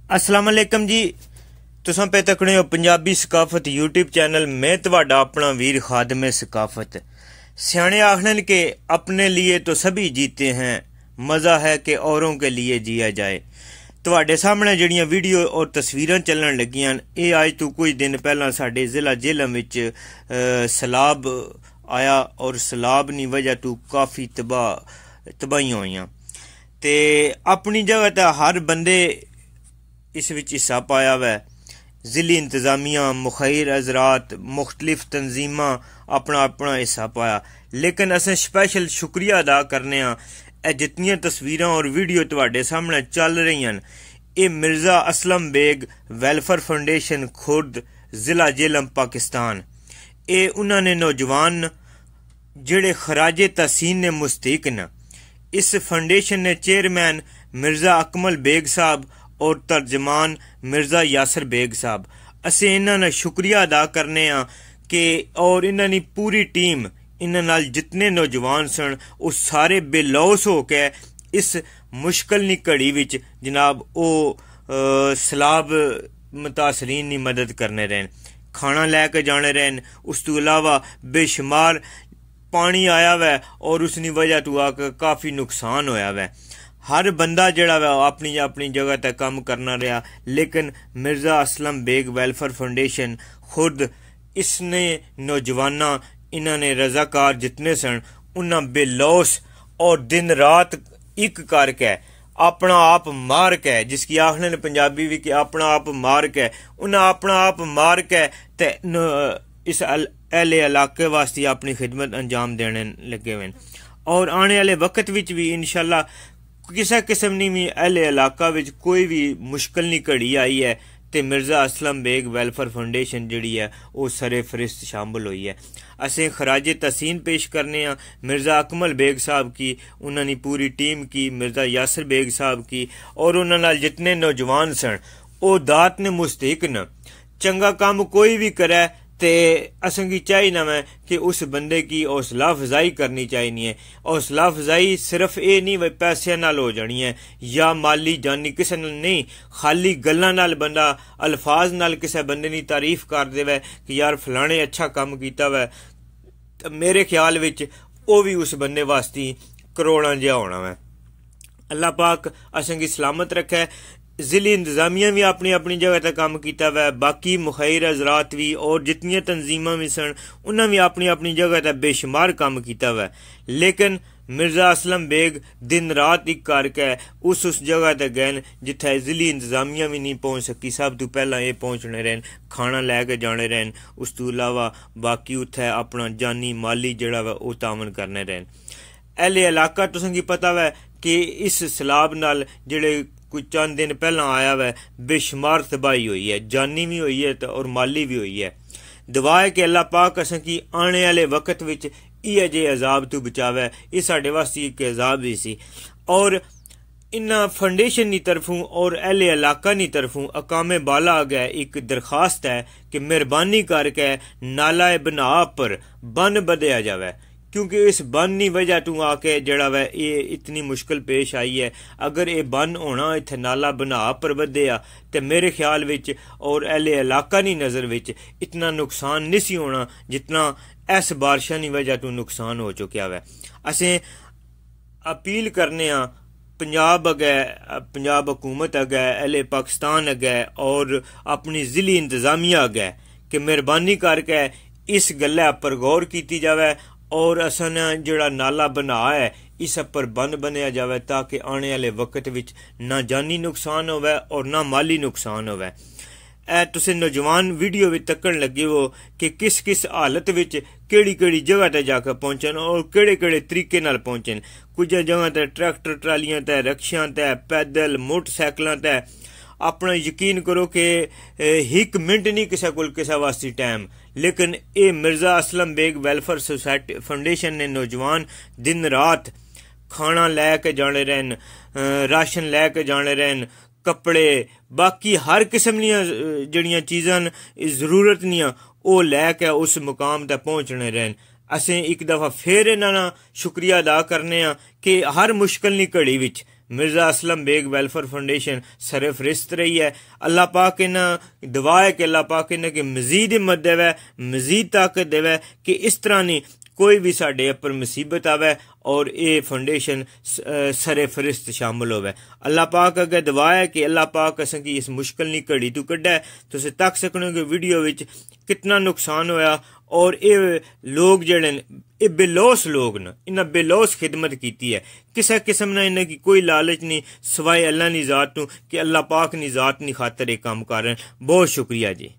अस्सलाम वालेकुम जी। तुसां पे तकने हो पंजाबी सकाफत यूट्यूब चैनल। मैं तुहाडा अपना वीर खादमे सकाफत। सियाने आखने के अपने लिए तो सभी जीते हैं, मज़ा है कि औरों के लिए जिया जाए। तुहाडे सामने जड़ियाँ वीडियो और तस्वीरां चलन लगियां ये अज तो कुछ दिन पहला साडे जिला जेलम विच सैलाब आया और सैलाब नी वजह तो काफ़ी तबाहियां होईयां ते अपनी जगह ते हर बंदे इस विच हिस्सा पाया वै। जिली इंतजामिया मुखैर हजरात मुख्तलिफ तंजीमां अपना अपना हिस्सा पाया, लेकिन असें स्पैशल शुक्रिया अदा करने जितनियां तस्वीरां और वीडियो तुहाडे सामने चल रही हैं ये मिर्ज़ा असलम बेग वेलफेयर फाउंडेशन खुर्द जिला जेलम पाकिस्तान। ये उन्होंने नौजवान जेड़े खराजे तहसीन ने मुस्तहिक न। इस फाउंडेशन ने चेयरमैन मिर्ज़ा अकमल बेग साहब और तर्जमान मिर्ज़ा यासर बेग साहब असें इन्होंने शुक्रिया अदा करने कि और इन्होंने पूरी टीम इन्हों नाल जितने नौजवान सन वो सारे बेलौस हो के इस मुश्किल घड़ी विच जनाब वो सैलाब मुतासरीन की मदद करने रहन, खाना लैके जाने रहन। उस तो अलावा बेशुमार पानी आया वै और उसकी वजह तो आकर काफ़ी नुकसान होया वै। हर बंदा जड़ा वा अपनी अपनी जगह तक काम करना रहा, लेकिन मिर्ज़ा असलम बेग वेलफेयर फाउंडेशन खुद इसने नौजवाना इन्होंने रजाकार जितने सन उन्हें बेलौस और दिन रात एक करके अपना आप मार के, जिसकी आखने ने पंजाबी भी कि अपना आप मार के उन्हें अपना आप मार के ते इस अहले इलाके वास्ते अपनी खिदमत अंजाम देने लगे हुए और आने वाले वक्त विच भी इंशाल्लाह किसी किस्म की भी अहले इलाका विच कोई भी मुश्किल नहीं घड़ी आई है तो मिर्ज़ा असलम बेग वेलफेयर फाउंडेशन जिहड़ी है वो सरे फरिश्त शामिल हुई है। असें खराजे तहसीन पेश करने मिर्ज़ा अकमल बेग साहब की, उन्होंने पूरी टीम की, मिर्ज़ा यासर बेग साहब की और उन्होंने जितने नौजवान सन वो दात ने मुस्तहिक न। चंगा काम कोई भी करे ते असेंगी चाहिए ना मैं कि उस बंदे की हौसला अफजाई करनी चाहिए। हौसला अफजाई सिर्फ ये नहीं वे पैसे नाल हो जानी है या माली जानी किसी नाल नहीं, खाली गल्लां नाल बंदा अल्फाज नाल किसी बंदे की तारीफ कर देवे कि यार फलाने अच्छा काम किया वै, तो मेरे ख्याल विच वो भी उस बंदे वास्ते करोड़ां जिहा होना वै। अल्लाह पाक असेंगी सलामत रखे। जिली इंतजामिया भी अपनी अपनी जगह तक काम किया वै, बाकी मुखैर हजरात भी और जितनी तंजीमां भी सन उन्हें भी अपनी अपनी जगह तक बेशुमार काम किया वै, लेकिन मिर्ज़ा असलम बेग दिन रात एक करके उस जगह तक गए जिथे जिली इंतजामिया भी नहीं पहुँच सकी। सब तो पहला ये पहुँचने रहन, खाना लैके जाने रहन, उस तो अलावा बाकी उत्थे अपना जानी माली जड़ा वा वो तावन करने रहन। अहले इलाका तुसेंगी पता वै कि इस सैलाब नाल जेड़े कुछ चंद दिन पहला आया वै बेशुमार तबाही हुई है, जानी भी हुई है और माली भी हुई है। दुआ है कि अल्लाह पाक असें की आने वाले वक्त विच इ'यै जे अजाब तो बचावे। ये साडे वास्ते एक अजाब ही सी और इन्ना फाउंडेशन की तरफों और अहले इलाका की तरफों अकामे बाला अगे एक दरखास्त है कि मेहरबानी करके नाला बना पर बन बदया जावे, क्योंकि इस बन की वजह तो आके जड़ा वै ये इतनी मुश्किल पेश आई है। अगर ये बन होना इत्थे नाला बना पर बदया तो मेरे ख्याल विच और अहले इलाका की नज़र विच इतना नुकसान नहीं सी होना जितना इस बारिशा की वजह तो नुकसान हो चुका वै। असें अपील करने पंजाब अगे, पंजाब हुकूमत अगे, अहले पाकिस्तान अगे और अपनी जिली इंतजामिया अगे कि मेहरबानी करके इस गल्लै पर गौर की जाए और असन जड़ा नाला बना है इस पर बन बनया जाए ताकि आने वाले वक्त विच ना जानी नुकसान होवे और ना माली नुकसान होवे। तुसें नौजवान वीडियो भी तकन लगे हो कि किस किस हालत विच केड़ी केड़ी जगह ते जाकर पहुंचन और केड़े केड़े तरीके नाल पहुंचन। कुछ जगह ते ट्रैक्टर ट्रालियां ते रिक्शा ते पैदल मोटरसाइकिलां ते अपना यकीन करो कि एक मिनट नहीं किसी को किसी वास्ते टाइम, लेकिन ये Mirza Aslam Baig welfare society foundation ने नौजवान दिन रात खाना लैके जाने रहन, राशन लैके जाने रहन, कपड़े बाकी हर किस्म दियां जड़ियां चीज़ां जरूरत दियां वो लैके उस मुकाम तक पहुँचने रहन। असें एक दफ़ा फिर इन्हां शुक्रिया अदा करने कि हर मुश्किल की घड़ी विच मिर्ज़ा असलम बेग वेलफेयर फाउंडेशन सरफरिस्त रही है। अल्लाह पाक इन्हें दुआ है कि अल्लाह पाक इन्हें की मजीद हिम्मत देवे, मजीद ताकत देवे कि इस तरह नहीं कोई भी साढ़े उपर मुसीबत आवे और ये फाउंडेशन सरे फरिस्त शामिल होवे। अल्लाह पाक अगे दुआ है कि अल्लाह पाक असें की इस मुश्किल नी घड़ी तू कड्डे। तुसीं तक सकने कि वीडियो विच कितना नुकसान होया और ये लोग जेड़े ये बेलौस लोग न, इन्हें बेलौस खिदमत की है। किसी किस्म ने इन्हें की कोई लालच नहीं सिवाय अल्लाह नी जात तू कि अल्लाह पाक नी जात नी खातर ये काम कर रहे हैं। बहुत शुक्रिया जी।